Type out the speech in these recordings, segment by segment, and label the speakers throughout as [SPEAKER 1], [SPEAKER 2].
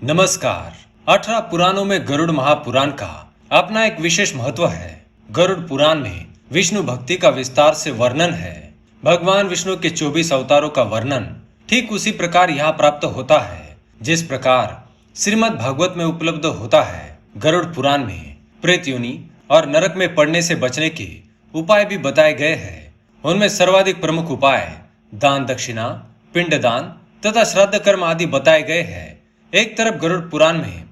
[SPEAKER 1] नमस्कार। 18 पुराणों में गरुड़ महापुराण का अपना एक विशेष महत्व है। गरुड़ पुराण में विष्णु भक्ति का विस्तार से वर्णन है। भगवान विष्णु के 24 अवतारों का वर्णन ठीक उसी प्रकार यहाँ प्राप्त होता है जिस प्रकार श्रीमद् भागवत में उपलब्ध होता है। गरुड़ पुराण में प्रेत योनि और नरक में पड़ने से बचने के उपाय भी बताए गए हैं। उनमें सर्वाधिक प्रमुख उपाय दान, दक्षिणा, पिंडदान तथा श्राद्ध कर्म आदि बताए गए हैं। एक तरफ गरुड़ पुराण में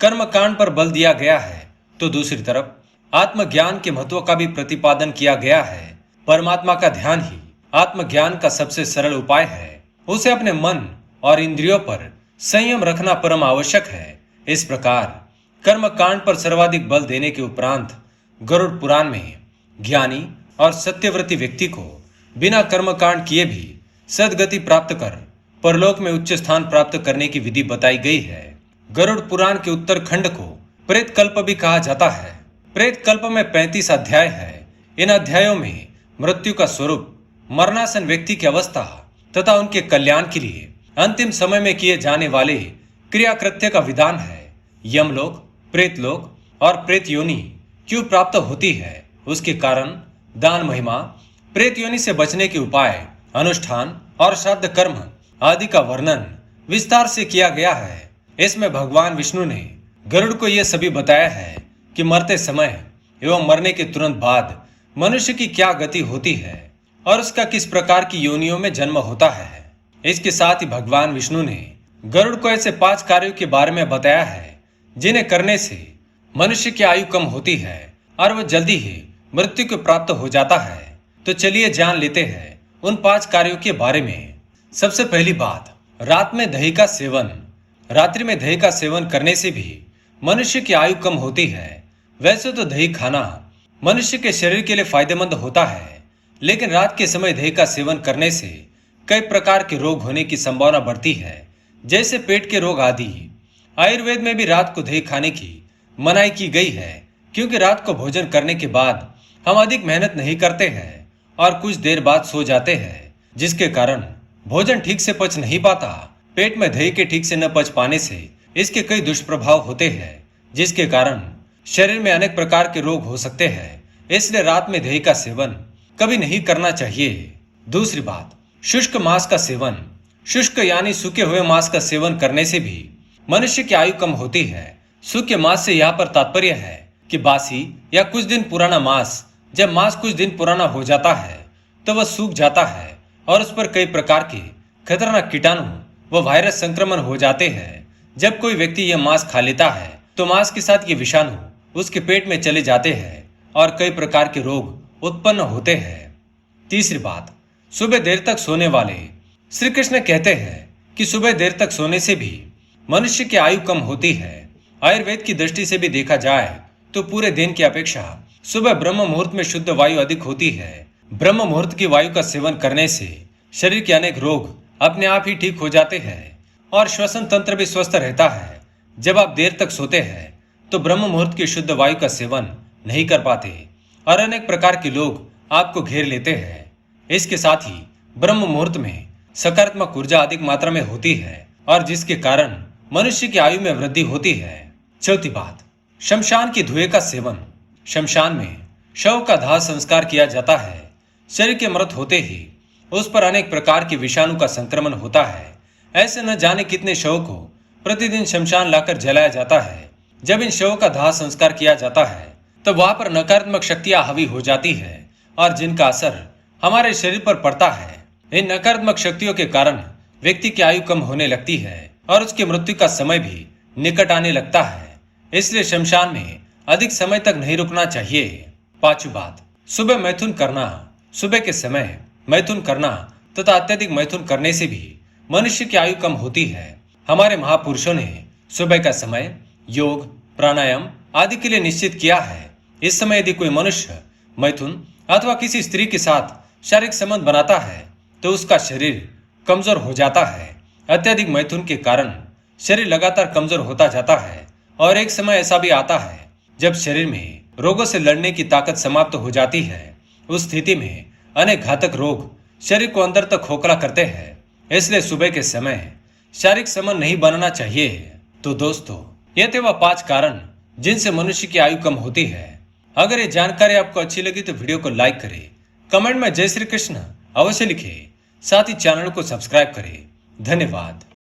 [SPEAKER 1] कर्म कांड पर बल दिया गया है तो दूसरी तरफ आत्मज्ञान के महत्व का भी प्रतिपादन किया गया है। परमात्मा का ध्यान ही आत्मज्ञान का सबसे सरल उपाय है। उसे अपने मन और इंद्रियों पर संयम रखना परम आवश्यक है। इस प्रकार कर्म कांड पर सर्वाधिक बल देने के उपरांत गरुड़ पुराण में ज्ञानी और सत्यव्रती व्यक्ति को बिना कर्म कांड किए भी सद्गति प्राप्त कर परलोक में उच्च स्थान प्राप्त करने की विधि बताई गई है। गरुड़ पुराण के उत्तर खंड को प्रेत कल्प भी कहा जाता है। प्रेत कल्प में 35 अध्याय है। इन अध्यायों में मृत्यु का स्वरूप, मरणासन व्यक्ति की अवस्था तथा उनके कल्याण के लिए अंतिम समय में किए जाने वाले क्रियाकृत्य का विधान है। यमलोक, प्रेतलोक और प्रेत योनि क्यों प्राप्त होती है, उसके कारण, दान महिमा, प्रेत योनि से बचने के उपाय, अनुष्ठान और श्राद्ध कर्म आदि का वर्णन विस्तार से किया गया है। इसमें भगवान विष्णु ने गरुड़ को यह सभी बताया है कि मरते समय एवं मरने के तुरंत बाद मनुष्य की क्या गति होती है और उसका किस प्रकार की योनियों में जन्म होता है। इसके साथ ही भगवान विष्णु ने गरुड़ को ऐसे 5 कार्यों के बारे में बताया है जिन्हें करने से मनुष्य की आयु कम होती है और वह जल्दी ही मृत्यु को प्राप्त हो जाता है। तो चलिए जान लेते हैं उन 5 कार्यों के बारे में। सबसे पहली बात, रात में दही का सेवन। रात्रि में दही का सेवन करने से भी मनुष्य की आयु कम होती है। वैसे तो दही खाना मनुष्य के शरीर के लिए फायदेमंद होता है, लेकिन रात के समय दही का सेवन करने से कई प्रकार के रोग होने की संभावना बढ़ती है, जैसे पेट के रोग आदि। आयुर्वेद में भी रात को दही खाने की मनाही की गई है, क्योंकि रात को भोजन करने के बाद हम अधिक मेहनत नहीं करते हैं और कुछ देर बाद सो जाते हैं, जिसके कारण भोजन ठीक से पच नहीं पाता। पेट में दही के ठीक से न पच पाने से इसके कई दुष्प्रभाव होते हैं, जिसके कारण शरीर में अनेक प्रकार के रोग हो सकते हैं। इसलिए रात में दही का सेवन कभी नहीं करना चाहिए। दूसरी बात, शुष्क मांस का सेवन। शुष्क यानी सूखे हुए मांस का सेवन करने से भी मनुष्य की आयु कम होती है। सूखे मांस से यहाँ पर तात्पर्य है कि बासी या कुछ दिन पुराना मांस। जब मांस कुछ दिन पुराना हो जाता है तो वह सूख जाता है और उस पर कई प्रकार के खतरनाक कीटाणु व वायरस संक्रमण हो जाते हैं। जब कोई व्यक्ति यह मांस खा लेता है तो मांस के साथ ये विषाणु उसके पेट में चले जाते हैं और कई प्रकार के रोग उत्पन्न होते हैं। तीसरी बात, सुबह देर तक सोने वाले। श्री कृष्ण कहते हैं कि सुबह देर तक सोने से भी मनुष्य की आयु कम होती है। आयुर्वेद की दृष्टि से भी देखा जाए तो पूरे दिन की अपेक्षा सुबह ब्रह्म मुहूर्त में शुद्ध वायु अधिक होती है। ब्रह्म मुहूर्त की वायु का सेवन करने से शरीर के अनेक रोग अपने आप ही ठीक हो जाते हैं और श्वसन तंत्र भी स्वस्थ रहता है। जब आप देर तक सोते हैं तो ब्रह्म मुहूर्त की शुद्ध वायु का सेवन नहीं कर पाते और अनेक प्रकार के लोग आपको घेर लेते हैं। इसके साथ ही ब्रह्म मुहूर्त में सकारात्मक ऊर्जा अधिक मात्रा में होती है और जिसके कारण मनुष्य की आयु में वृद्धि होती है। चौथी बात, शमशान की धुएं का सेवन। शमशान में शव का दाह संस्कार किया जाता है। शरीर के मृत होते ही उस पर अनेक प्रकार के विषाणु का संक्रमण होता है। ऐसे न जाने कितने शवों को प्रतिदिन शमशान लाकर जलाया जाता है। जब इन शवों का दाह संस्कार किया जाता है तो वहां पर नकारात्मक शक्तियां हावी हो जाती है और जिनका असर हमारे शरीर पर पड़ता है। इन नकारात्मक शक्तियों के कारण व्यक्ति की आयु कम होने लगती है और उसकी मृत्यु का समय भी निकट आने लगता है। इसलिए शमशान में अधिक समय तक नहीं रुकना चाहिए। पांचवी बात, सुबह मैथुन करना। सुबह के समय मैथुन करना तथा अत्यधिक मैथुन करने से भी मनुष्य की आयु कम होती है। हमारे महापुरुषों ने सुबह का समय योग, प्राणायाम आदि के लिए निश्चित किया है। इस समय यदि कोई मनुष्य मैथुन अथवा किसी स्त्री के साथ शारीरिक संबंध बनाता है तो उसका शरीर कमजोर हो जाता है। अत्यधिक मैथुन के कारण शरीर लगातार कमजोर होता जाता है और एक समय ऐसा भी आता है जब शरीर में रोगों से लड़ने की ताकत समाप्त हो जाती है। उस स्थिति में अनेक घातक रोग शरीर को अंदर तक खोखला करते हैं। इसलिए सुबह के समय शारीरिक संबंध नहीं बनाना चाहिए। तो दोस्तों, ये थे वह 5 कारण जिनसे मनुष्य की आयु कम होती है। अगर ये जानकारी आपको अच्छी लगी तो वीडियो को लाइक करें, कमेंट में जय श्री कृष्ण अवश्य लिखें, साथ ही चैनल को सब्सक्राइब करें। धन्यवाद।